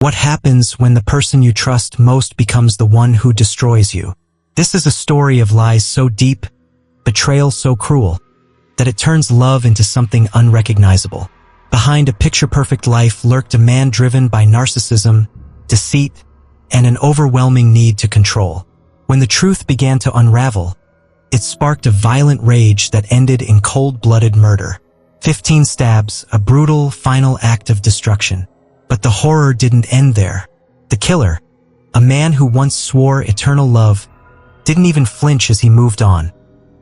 What happens when the person you trust most becomes the one who destroys you? This is a story of lies so deep, betrayal so cruel, that it turns love into something unrecognizable. Behind a picture-perfect life lurked a man driven by narcissism, deceit, and an overwhelming need to control. When the truth began to unravel, it sparked a violent rage that ended in cold-blooded murder. 15 stabs, a brutal, final act of destruction. But the horror didn't end there. The killer, a man who once swore eternal love, didn't even flinch as he moved on,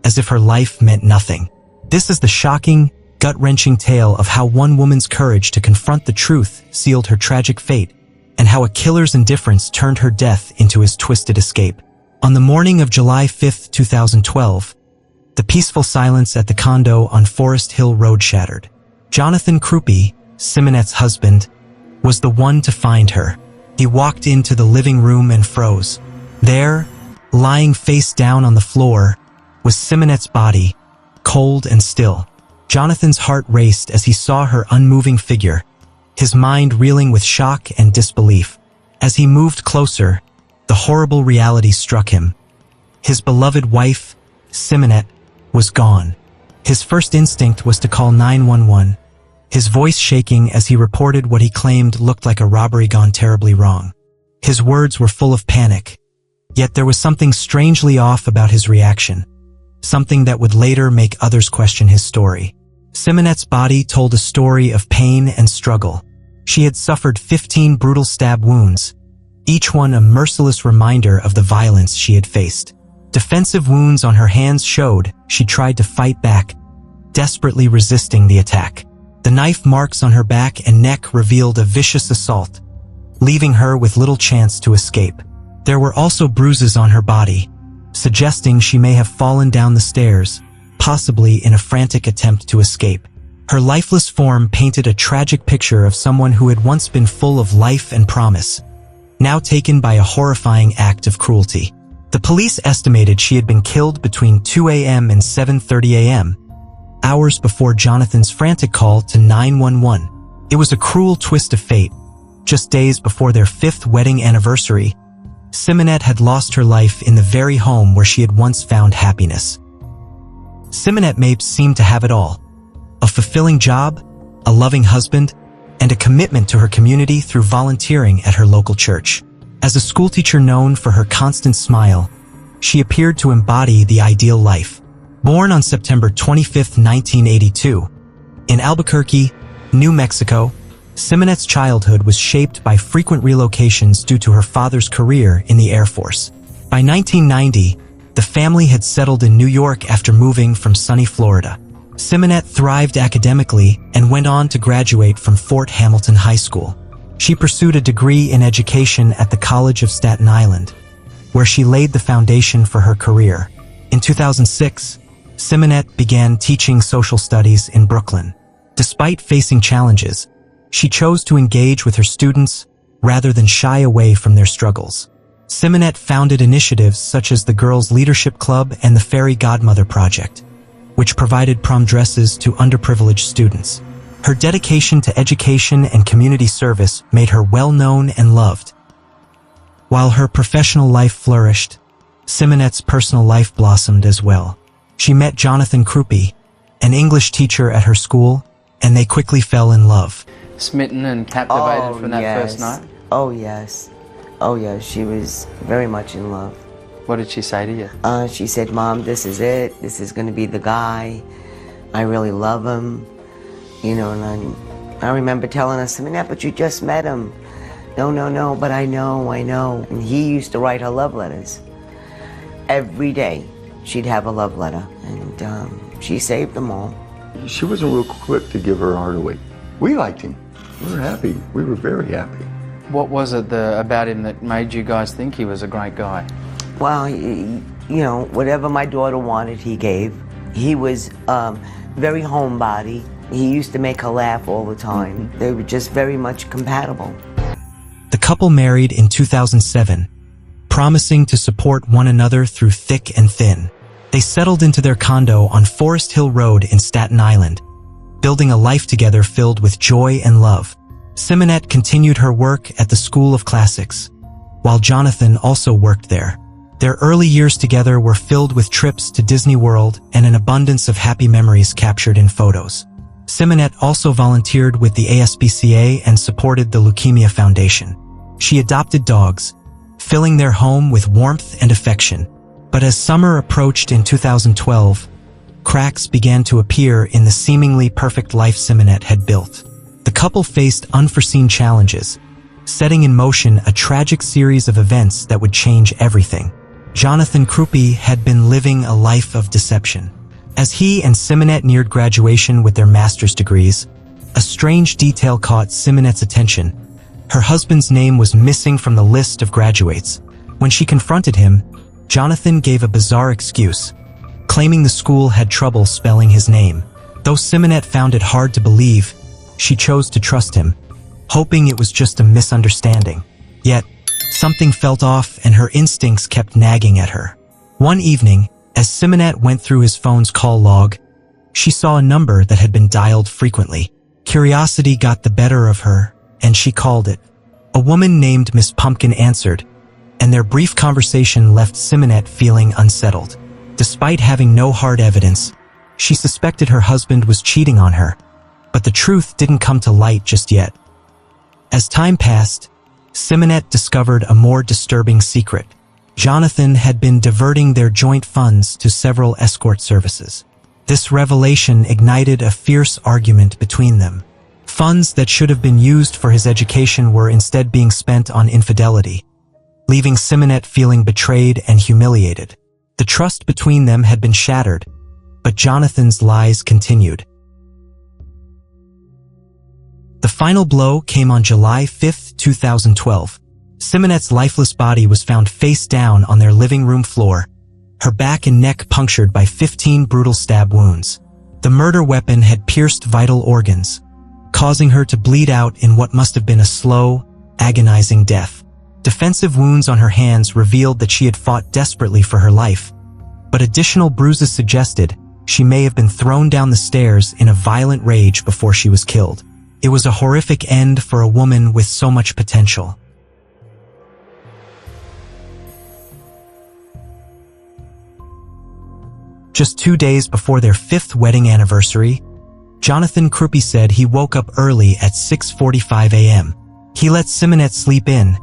as if her life meant nothing. This is the shocking, gut-wrenching tale of how one woman's courage to confront the truth sealed her tragic fate, and how a killer's indifference turned her death into his twisted escape. On the morning of July 5, 2012, the peaceful silence at the condo on Forest Hill Road shattered. Jonathan Krupe, Simonette's husband, was the one to find her. He walked into the living room and froze. There, lying face down on the floor, was Simonette's body, cold and still. Jonathan's heart raced as he saw her unmoving figure, his mind reeling with shock and disbelief. As he moved closer, the horrible reality struck him. His beloved wife, Simonette, was gone. His first instinct was to call 911, his voice shaking as he reported what he claimed looked like a robbery gone terribly wrong. His words were full of panic, yet there was something strangely off about his reaction, something that would later make others question his story. Simonette's body told a story of pain and struggle. She had suffered 15 brutal stab wounds, each one a merciless reminder of the violence she had faced. Defensive wounds on her hands showed she tried to fight back, desperately resisting the attack. The knife marks on her back and neck revealed a vicious assault, leaving her with little chance to escape. There were also bruises on her body, suggesting she may have fallen down the stairs, possibly in a frantic attempt to escape. Her lifeless form painted a tragic picture of someone who had once been full of life and promise, now taken by a horrifying act of cruelty. The police estimated she had been killed between 2 a.m. and 7:30 a.m., hours before Jonathan's frantic call to 911. It was a cruel twist of fate. Just days before their 5th wedding anniversary, Simonette had lost her life in the very home where she had once found happiness. Simonette Mapes seemed to have it all: a fulfilling job, a loving husband, and a commitment to her community through volunteering at her local church. As a schoolteacher known for her constant smile, she appeared to embody the ideal life. Born on September 25, 1982, in Albuquerque, New Mexico, Simonette's childhood was shaped by frequent relocations due to her father's career in the Air Force. By 1990, the family had settled in New York after moving from sunny Florida. Simonette thrived academically and went on to graduate from Fort Hamilton High School. She pursued a degree in education at the College of Staten Island, where she laid the foundation for her career. In 2006, Simonette began teaching social studies in Brooklyn. Despite facing challenges, she chose to engage with her students rather than shy away from their struggles. Simonette founded initiatives such as the Girls Leadership Club and the Fairy Godmother Project, which provided prom dresses to underprivileged students. Her dedication to education and community service made her well-known and loved. While her professional life flourished, Simonette's personal life blossomed as well. She met Jonathan Krupe, an English teacher at her school, and they quickly fell in love. Smitten and captivated from that first night? Oh, yes. Oh, yes. She was very much in love. What did she say to you? She said, "Mom, this is it. This is going to be the guy. I really love him." You know, and I remember telling her, "Simonette, but you just met him." No, but I know. And he used to write her love letters. Every day, she'd have a love letter, and she saved them all. She wasn't real quick to give her heart away. We liked him. We were happy. We were very happy. What was it about him that made you guys think he was a great guy? Well, you know, whatever my daughter wanted, he gave. He was very homebody. He used to make her laugh all the time. They were just very much compatible. The couple married in 2007, promising to support one another through thick and thin. They settled into their condo on Forest Hill Road in Staten Island, building a life together filled with joy and love. Simonette continued her work at the School of Classics, while Jonathan also worked there. Their early years together were filled with trips to Disney World and an abundance of happy memories captured in photos. Simonette also volunteered with the ASPCA and supported the Leukemia Foundation. She adopted dogs, filling their home with warmth and affection. But as summer approached in 2012, cracks began to appear in the seemingly perfect life Simonette had built. The couple faced unforeseen challenges, setting in motion a tragic series of events that would change everything. Jonathan Krupe had been living a life of deception. As he and Simonette neared graduation with their master's degrees, a strange detail caught Simonette's attention. Her husband's name was missing from the list of graduates. When she confronted him, Jonathan gave a bizarre excuse, claiming the school had trouble spelling his name. Though Simonette found it hard to believe, she chose to trust him, hoping it was just a misunderstanding. Yet, something felt off and her instincts kept nagging at her. One evening, as Simonette went through his phone's call log, she saw a number that had been dialed frequently. Curiosity got the better of her, and she called it. A woman named Miss Pumpkin answered, and their brief conversation left Simonette feeling unsettled. Despite having no hard evidence, she suspected her husband was cheating on her, but the truth didn't come to light just yet. As time passed, Simonette discovered a more disturbing secret. Jonathan had been diverting their joint funds to several escort services. This revelation ignited a fierce argument between them. Funds that should have been used for his education were instead being spent on infidelity, leaving Simonette feeling betrayed and humiliated. The trust between them had been shattered, but Jonathan's lies continued. The final blow came on July 5, 2012. Simonette's lifeless body was found face down on their living room floor, her back and neck punctured by 15 brutal stab wounds. The murder weapon had pierced vital organs, causing her to bleed out in what must have been a slow, agonizing death. Defensive wounds on her hands revealed that she had fought desperately for her life, but additional bruises suggested she may have been thrown down the stairs in a violent rage before she was killed. It was a horrific end for a woman with so much potential. Just 2 days before their 5th wedding anniversary, Jonathan Krupe said he woke up early at 6:45 a.m. He let Simonette sleep in,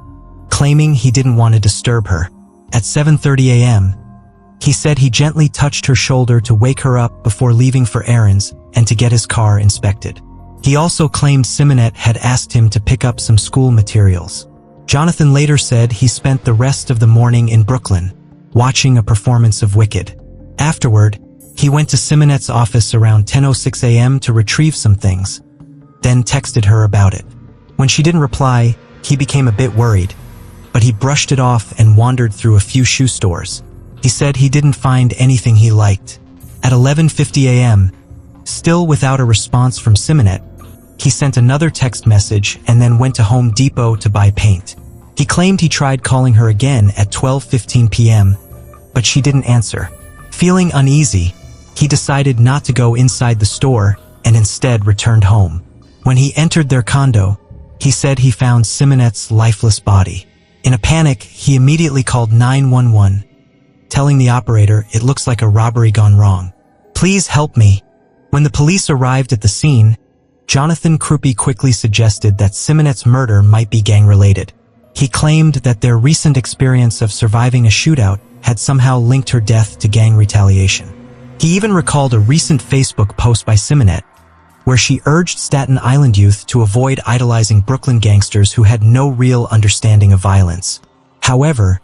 claiming he didn't want to disturb her. At 7:30 a.m., he said he gently touched her shoulder to wake her up before leaving for errands and to get his car inspected. He also claimed Simonette had asked him to pick up some school materials. Jonathan later said he spent the rest of the morning in Brooklyn, watching a performance of Wicked. Afterward, he went to Simonette's office around 10:06 a.m. to retrieve some things, then texted her about it. When she didn't reply, he became a bit worried, but he brushed it off and wandered through a few shoe stores. He said he didn't find anything he liked. At 11:50 a.m., still without a response from Simonette, he sent another text message and then went to Home Depot to buy paint. He claimed he tried calling her again at 12:15 p.m., but she didn't answer. Feeling uneasy, he decided not to go inside the store and instead returned home. When he entered their condo, he said he found Simonette's lifeless body. In a panic, he immediately called 911, telling the operator it looks like a robbery gone wrong. "Please help me." When the police arrived at the scene, Jonathan Krupe quickly suggested that Simonette's murder might be gang-related. He claimed that their recent experience of surviving a shootout had somehow linked her death to gang retaliation. He even recalled a recent Facebook post by Simonette, where she urged Staten Island youth to avoid idolizing Brooklyn gangsters who had no real understanding of violence. However,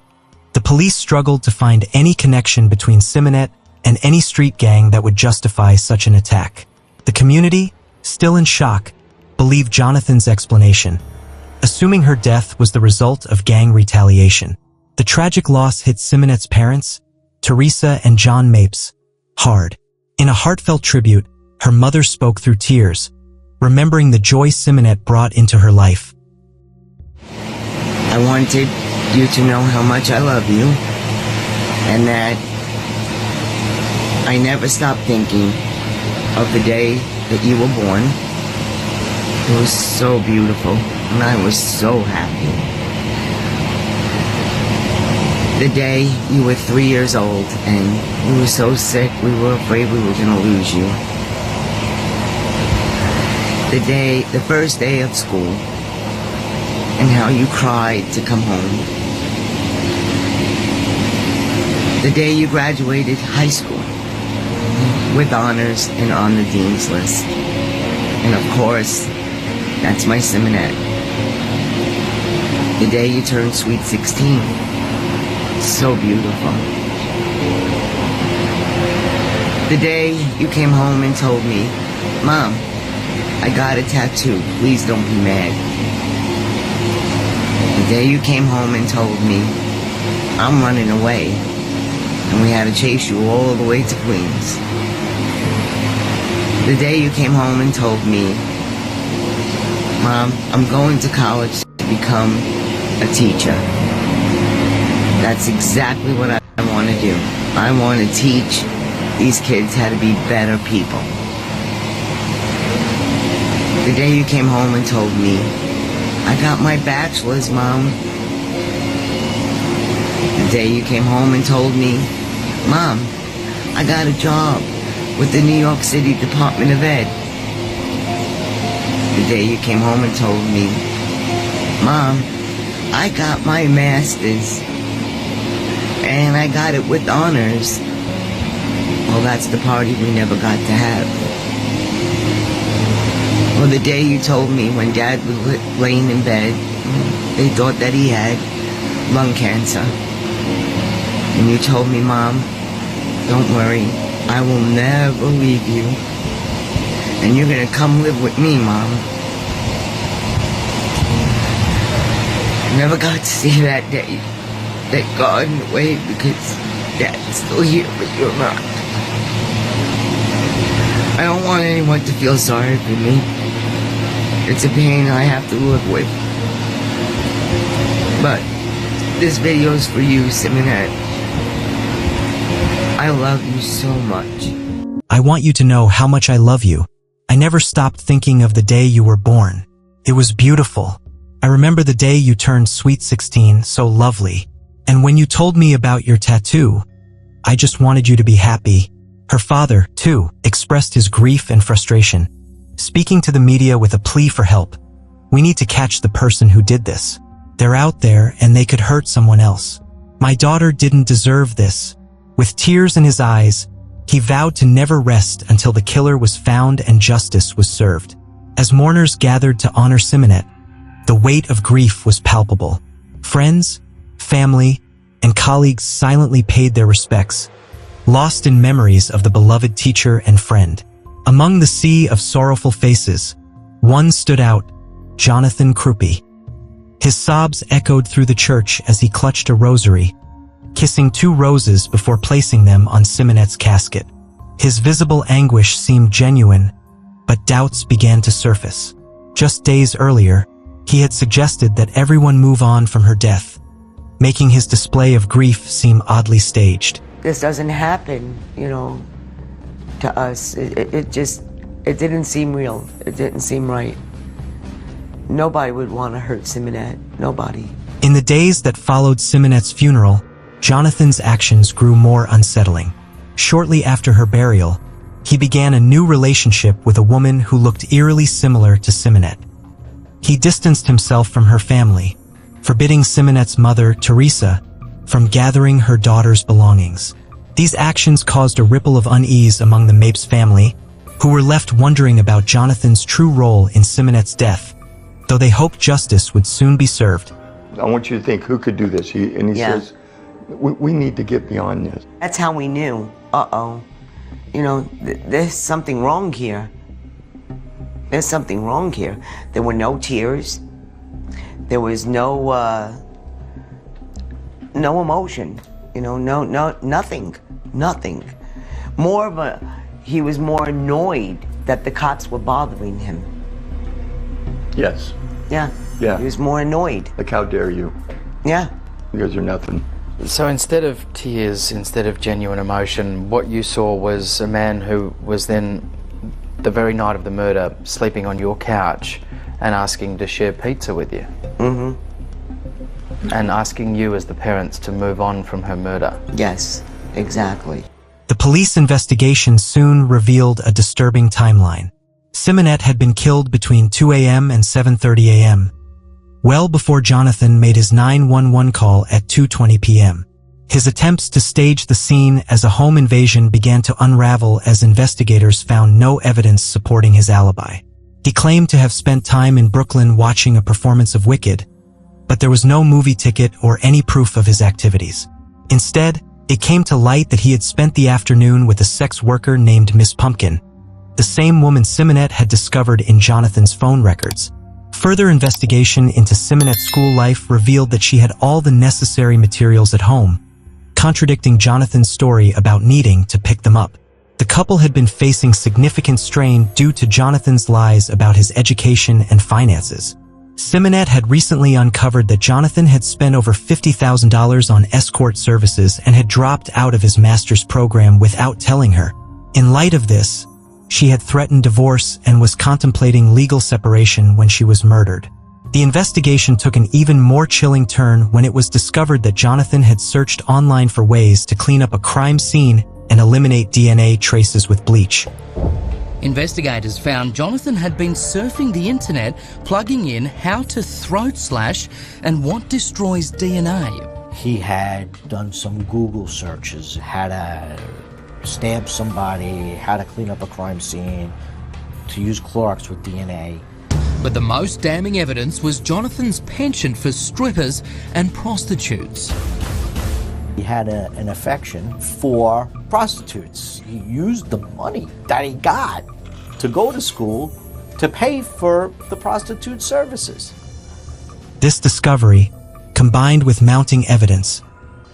the police struggled to find any connection between Simonette and any street gang that would justify such an attack. The community, still in shock, believed Jonathan's explanation, assuming her death was the result of gang retaliation. The tragic loss hit Simonette's parents, Teresa and John Mapes, hard. In a heartfelt tribute, her mother spoke through tears, remembering the joy Simonette brought into her life. I wanted you to know how much I love you, and that I never stopped thinking of the day that you were born, It was so beautiful, and I was so happy. The day you were 3 years old, and you were so sick, we were afraid we were going to lose you. The first day of school, and how you cried to come home. The day you graduated high school with honors and on the dean's list. And of course, that's my Simonette. The day you turned sweet 16. So beautiful. The day you came home and told me, Mom, I got a tattoo. Please don't be mad. The day you came home and told me, I'm running away, and we had to chase you all the way to Queens. The day you came home and told me, Mom, I'm going to college to become a teacher. That's exactly what I want to do. I want to teach these kids how to be better people. The day you came home and told me, I got my bachelor's, Mom. The day you came home and told me, Mom, I got a job with the New York City Department of Ed. The day you came home and told me, Mom, I got my master's, and I got it with honors. Well, that's the party we never got to have. Or the day you told me when Dad was laying in bed, they thought that he had lung cancer. And you told me, Mom, don't worry, I will never leave you. And you're gonna come live with me, Mom. I never got to see that day. Thank God in a way, because Dad's still here, but you're not. I don't want anyone to feel sorry for me. It's a pain I have to live with. But this video is for you, Simonette. I love you so much. I want you to know how much I love you. I never stopped thinking of the day you were born. It was beautiful. I remember the day you turned sweet 16, so lovely. And when you told me about your tattoo, I just wanted you to be happy. Her father, too, expressed his grief and frustration, speaking to the media with a plea for help. We need to catch the person who did this. They're out there and they could hurt someone else. My daughter didn't deserve this. With tears in his eyes, he vowed to never rest until the killer was found and justice was served. As mourners gathered to honor Simonette, the weight of grief was palpable. Friends, family, and colleagues silently paid their respects, lost in memories of the beloved teacher and friend. Among the sea of sorrowful faces, one stood out, Jonathan Krupe. His sobs echoed through the church as he clutched a rosary, kissing 2 roses before placing them on Simonette's casket. His visible anguish seemed genuine, but doubts began to surface. Just days earlier, he had suggested that everyone move on from her death, making his display of grief seem oddly staged. This doesn't happen, to us. It didn't seem real. It didn't seem right. Nobody would want to hurt Simonette. Nobody. In the days that followed Simonette's funeral, Jonathan's actions grew more unsettling. Shortly after her burial, he began a new relationship with a woman who looked eerily similar to Simonette. He distanced himself from her family, forbidding Simonette's mother, Teresa, from gathering her daughter's belongings. These actions caused a ripple of unease among the Mapes family, who were left wondering about Jonathan's true role in Simonette's death, though they hoped justice would soon be served. I want you to think, who could do this? He says, we need to get beyond this. That's how we knew, there's something wrong here. There's something wrong here. There were no tears. There was no emotion, nothing. He was more annoyed that the cops were bothering him. Yes. Yeah. He was more annoyed. Like, how dare you? Yeah. You guys are nothing. So instead of tears, instead of genuine emotion, what you saw was a man who was then, the very night of the murder, sleeping on your couch and asking to share pizza with you. Mm-hmm. And asking you as the parents to move on from her murder. Yes, exactly. The police investigation soon revealed a disturbing timeline. Simonette had been killed between 2 a.m. and 7:30 a.m., well before Jonathan made his 911 call at 2:20 p.m. His attempts to stage the scene as a home invasion began to unravel as investigators found no evidence supporting his alibi. He claimed to have spent time in Brooklyn watching a performance of Wicked, but there was no movie ticket or any proof of his activities. Instead, it came to light that he had spent the afternoon with a sex worker named Miss Pumpkin, the same woman Simonette had discovered in Jonathan's phone records. Further investigation into Simonette's school life revealed that she had all the necessary materials at home, contradicting Jonathan's story about needing to pick them up. The couple had been facing significant strain due to Jonathan's lies about his education and finances. Simonette had recently uncovered that Jonathan had spent over $50,000 on escort services and had dropped out of his master's program without telling her. In light of this, she had threatened divorce and was contemplating legal separation when she was murdered. The investigation took an even more chilling turn when it was discovered that Jonathan had searched online for ways to clean up a crime scene and eliminate DNA traces with bleach. Investigators found Jonathan had been surfing the internet, plugging in how to throat slash and what destroys DNA. He had done some Google searches, how to stab somebody, how to clean up a crime scene, to use Clorox with DNA. But the most damning evidence was Jonathan's penchant for strippers and prostitutes. He had an affection for prostitutes. He used the money that he got to go to school to pay for the prostitute services. This discovery, combined with mounting evidence,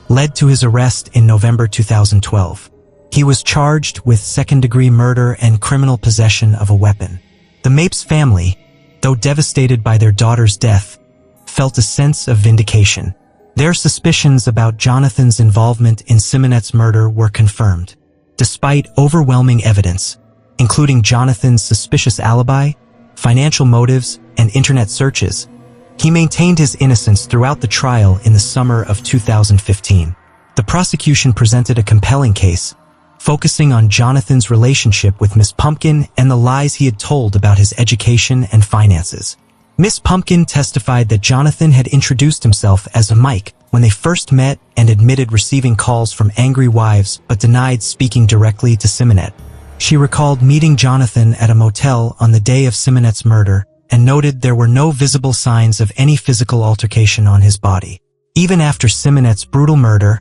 led to his arrest in November 2012. He was charged with second-degree murder and criminal possession of a weapon. The Mapes family, though devastated by their daughter's death, felt a sense of vindication. Their suspicions about Jonathan's involvement in Simonette's murder were confirmed. Despite overwhelming evidence, including Jonathan's suspicious alibi, financial motives, and internet searches, he maintained his innocence throughout the trial in the summer of 2015. The prosecution presented a compelling case, focusing on Jonathan's relationship with Miss Pumpkin and the lies he had told about his education and finances. Miss Pumpkin testified that Jonathan had introduced himself as a Mike when they first met and admitted receiving calls from angry wives but denied speaking directly to Simonette. She recalled meeting Jonathan at a motel on the day of Simonette's murder and noted there were no visible signs of any physical altercation on his body. Even after Simonette's brutal murder,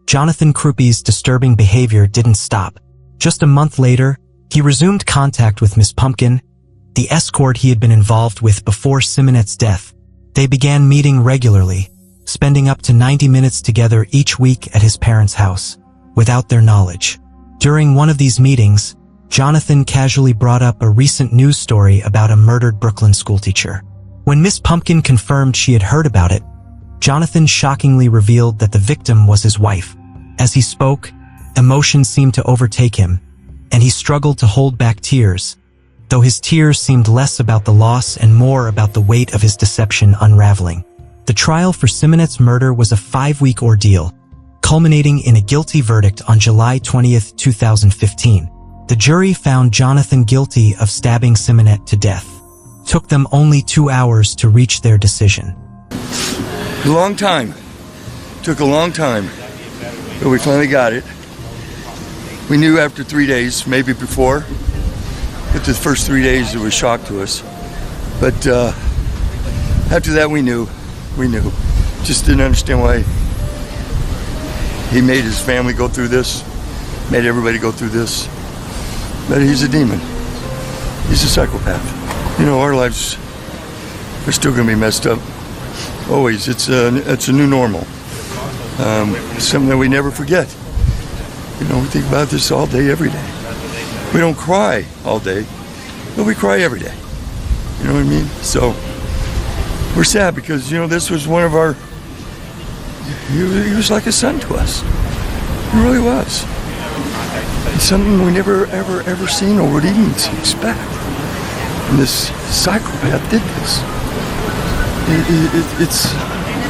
Jonathan Krupe's disturbing behavior didn't stop. Just a month later, he resumed contact with Miss Pumpkin, the escort he had been involved with before Simonette's death. They began meeting regularly, spending up to 90 minutes together each week at his parents' house, without their knowledge. During one of these meetings, Jonathan casually brought up a recent news story about a murdered Brooklyn schoolteacher. When Miss Pumpkin confirmed she had heard about it, Jonathan shockingly revealed that the victim was his wife. As he spoke, emotion seemed to overtake him, and he struggled to hold back tears, though his tears seemed less about the loss and more about the weight of his deception unraveling. The trial for Simonette's murder was a 5-week ordeal, culminating in a guilty verdict on July 20, 2015. The jury found Jonathan guilty of stabbing Simonette to death. It took them only 2 hours to reach their decision. A long time. Took a long time. But we finally got it. We knew after 3 days, maybe before. But the first 3 days it was a shock to us. But after that we knew. We knew. Just didn't understand why he made his family go through this. Made everybody go through this. But he's a demon. He's a psychopath. You know, our lives are still going to be messed up. Always. It's a new normal. Something that we never forget. You know, we think about this all day, every day. We don't cry all day, but we cry every day. You know what I mean? So we're sad because, you know, this was one of our, he was like a son to us. He really was. It's something we never, ever seen or would even expect. And this psychopath did this. It's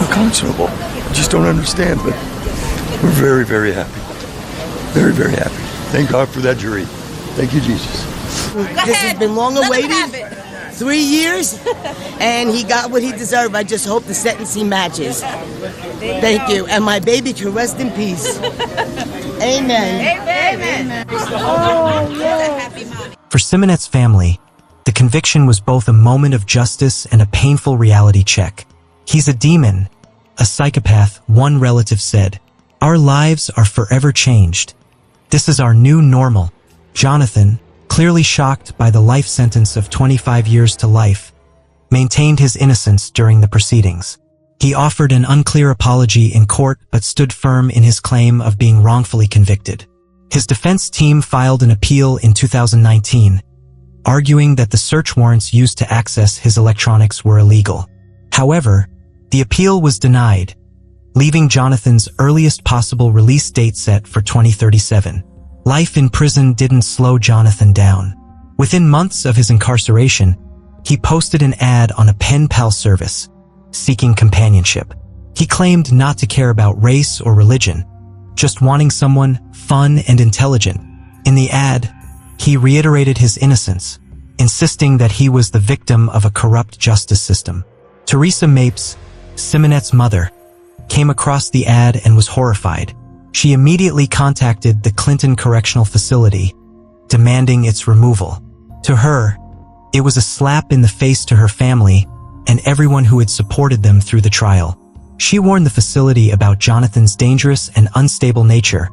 unconscionable. I just don't understand, but we're very, very happy. Very, very happy. Thank God for that jury. Thank you, Jesus. This has been long awaited. 3 years, and he got what he deserved. I just hope the sentencing matches. Thank you. And my baby can rest in peace. Amen. Amen. Oh, yeah. For Simonette's family, the conviction was both a moment of justice and a painful reality check. He's a demon, a psychopath, one relative said. Our lives are forever changed. This is our new normal. Jonathan, clearly shocked by the life sentence of 25 years to life, maintained his innocence during the proceedings. He offered an unclear apology in court but stood firm in his claim of being wrongfully convicted. His defense team filed an appeal in 2019, arguing that the search warrants used to access his electronics were illegal. However, the appeal was denied, leaving Jonathan's earliest possible release date set for 2037. Life in prison didn't slow Jonathan down. Within months of his incarceration, he posted an ad on a pen pal service, seeking companionship. He claimed not to care about race or religion, just wanting someone fun and intelligent. In the ad, he reiterated his innocence, insisting that he was the victim of a corrupt justice system. Teresa Mapes, Simonette's mother, came across the ad and was horrified. She immediately contacted the Clinton Correctional Facility, demanding its removal. To her, it was a slap in the face to her family and everyone who had supported them through the trial. She warned the facility about Jonathan's dangerous and unstable nature,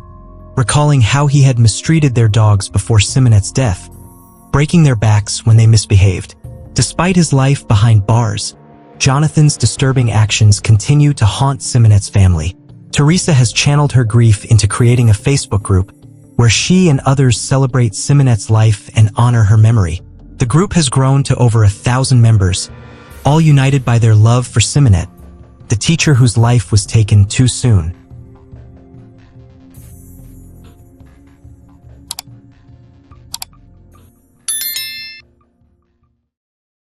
recalling how he had mistreated their dogs before Simonette's death, breaking their backs when they misbehaved. Despite his life behind bars, Jonathan's disturbing actions continue to haunt Simonette's family. Teresa has channeled her grief into creating a Facebook group where she and others celebrate Simonette's life and honor her memory. The group has grown to over 1,000 members, all united by their love for Simonette, the teacher whose life was taken too soon.